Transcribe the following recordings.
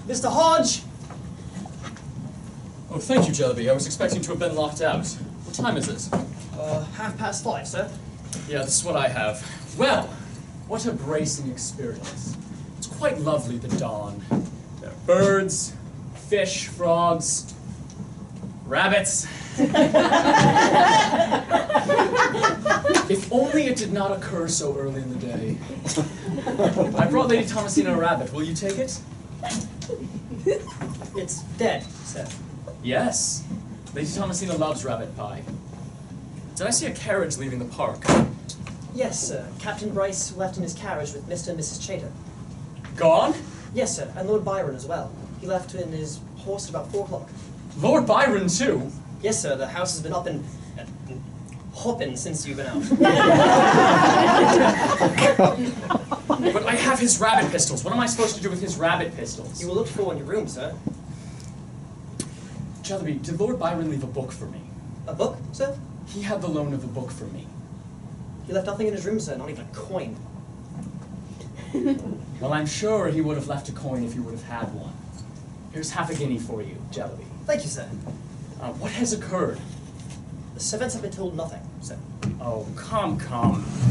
Mr. Hodge! Oh, thank you, Jellyby. I was expecting to have been locked out. What time is it? 5:30, sir. Yeah, this is what I have. Well, what a bracing experience. It's quite lovely, the dawn. There are birds, fish, frogs, rabbits. If only it did not occur so early in the day. I brought Lady Thomasina a rabbit. Will you take it? It's dead, sir. Yes. Lady Thomasina loves rabbit pie. Did I see a carriage leaving the park? Yes, sir. Captain Bryce left in his carriage with Mr. and Mrs. Chater. Gone? Yes, sir, and Lord Byron as well. He left in his horse at about 4 o'clock. Lord Byron, too? Yes, sir, the house has been up and hopping since you've been out. But I have his rabbit pistols. What am I supposed to do with his rabbit pistols? You were looked for in your room, sir. Jellyby, did Lord Byron leave a book for me? A book, sir? He had the loan of a book for me. He left nothing in his room, sir, not even a coin. Well, I'm sure he would have left a coin if he would have had one. Here's half a guinea for you, Jellyby. Thank you, sir. What has occurred? The servants have been told nothing, sir. Oh, come.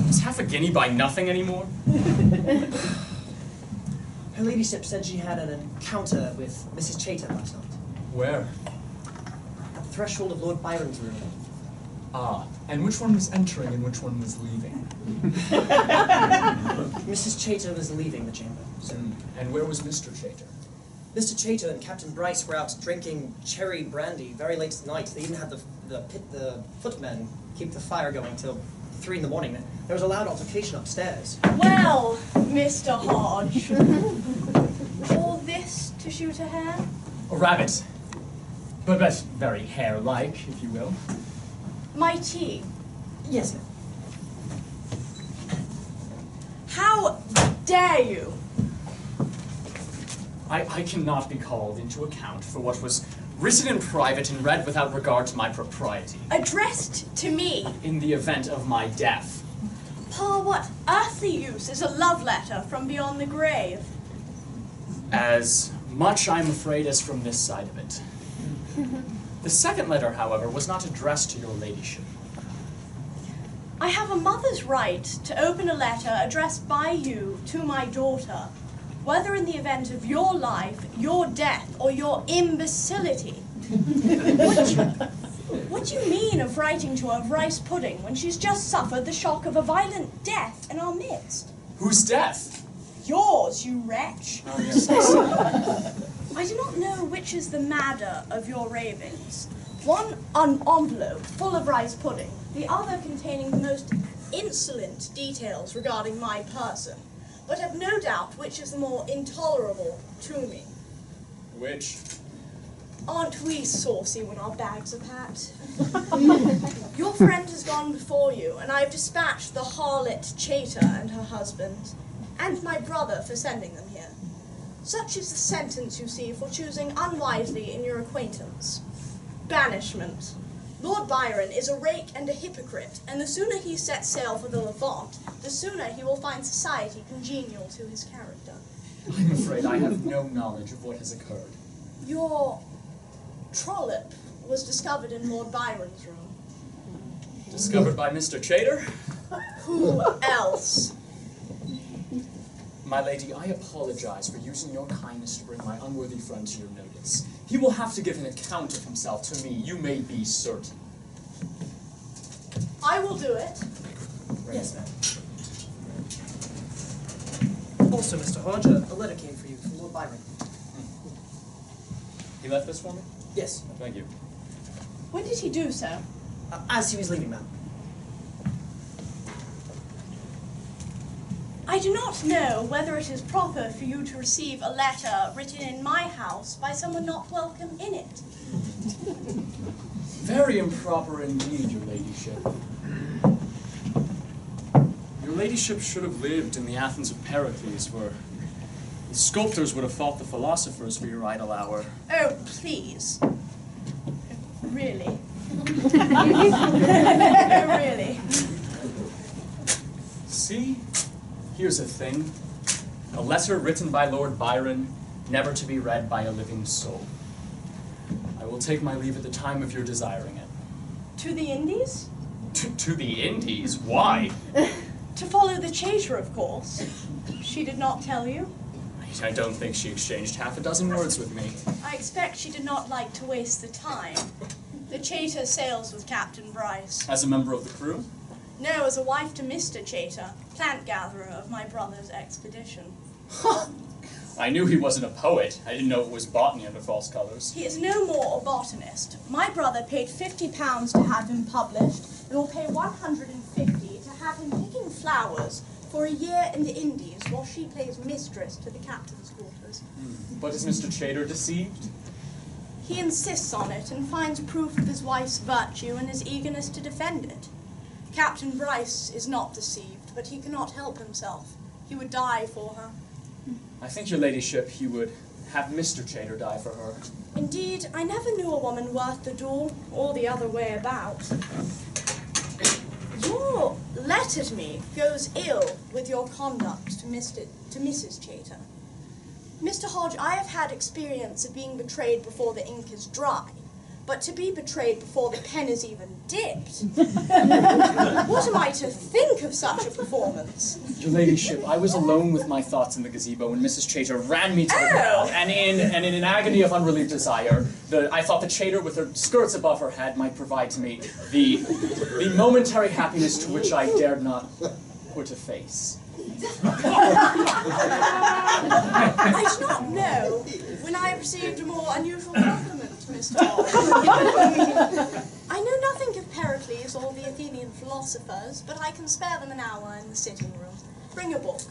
Does half a guinea buy nothing anymore? Her ladyship said she had an encounter with Mrs. Chater last night. Where? At the threshold of Lord Byron's room. Ah, and which one was entering and which one was leaving? Mrs. Chater was leaving the chamber, sir. And where was Mr. Chater? Mr. Chater and Captain Bryce were out drinking cherry brandy very late at night. They even had the footmen keep the fire going till 3 in the morning. There was a loud altercation upstairs. Well, Mr. Hodge, all this to shoot a hare? A rabbit. But very hare-like, if you will. My tea. Yes, ma'am. How dare you? I cannot be called into account for what was written in private and read without regard to my propriety. Addressed to me. In the event of my death. Pa, what earthly use is a love letter from beyond the grave? As much, I'm afraid, as from this side of it. The second letter, however, was not addressed to your ladyship. I have a mother's right to open a letter addressed by you to my daughter, whether in the event of your life, your death, or your imbecility. What do you mean of writing to her of rice pudding when she's just suffered the shock of a violent death in our midst? Whose death? Yours, you wretch. Oh, yes. I do not know which is the madder of your ravings. One an envelope full of rice pudding, the other containing the most insolent details regarding my person, but have no doubt which is the more intolerable to me. Which? Aren't we saucy when our bags are packed? Your friend has gone before you, and I have dispatched the harlot Chater and her husband, and my brother for sending them here. Such is the sentence, you see, for choosing unwisely in your acquaintance. Banishment. Lord Byron is a rake and a hypocrite, and the sooner he sets sail for the Levant, the sooner he will find society congenial to his character. I'm afraid I have no knowledge of what has occurred. Your trollop was discovered in Lord Byron's room. Discovered by Mr. Chater? Who else? My lady, I apologize for using your kindness to bring my unworthy friend to your notice. He will have to give an account of himself to me, you may be certain. I will do it. Yes, ma'am. Also, Mr. Hodge, a letter came for you from Lord Byron. He left this for me? Yes. Thank you. When did he do so? As he was leaving, ma'am. I do not know whether it is proper for you to receive a letter written in my house by someone not welcome in it. Very improper indeed, your ladyship. Your ladyship should have lived in the Athens of Pericles, where the sculptors would have fought the philosophers for your idle hour. Oh, please. Really? Really? See? Here's a thing. A letter written by Lord Byron, never to be read by a living soul. I will take my leave at the time of your desiring it. To the Indies? To the Indies? Why? To follow the Chater, of course. She did not tell you? I don't think she exchanged half a dozen words with me. I expect she did not like to waste the time. The Chater sails with Captain Bryce. As a member of the crew? No, as a wife to Mr. Chater, plant gatherer of my brother's expedition. I knew he wasn't a poet. I didn't know it was botany under false colors. He is no more a botanist. My brother paid £50 to have him published, and will pay £150 to have him picking flowers for a year in the Indies while she plays mistress to the captain's quarters. But is Mr. Chater deceived? He insists on it and finds proof of his wife's virtue and his eagerness to defend it. Captain Bryce is not deceived, but he cannot help himself. He would die for her. I think, your ladyship, he would have Mr. Chater die for her. Indeed, I never knew a woman worth the duel, or the other way about. Your letter to me goes ill with your conduct to Mrs. Chater. Mr. Hodge, I have had experience of being betrayed before the ink is dry, but to be betrayed before the pen is even dipped. What am I to think of such a performance? Your ladyship, I was alone with my thoughts in the gazebo when Mrs. Chater ran me to the ground, and in an agony of unrelieved desire, I thought the Chater, with her skirts above her head, might provide to me the momentary happiness to which I dared not put a face. I do not know when I have received a more unusual compliment, Mr. Hodge. I know nothing of Pericles or the Athenian philosophers, but I can spare them an hour in the sitting room. Bring a book.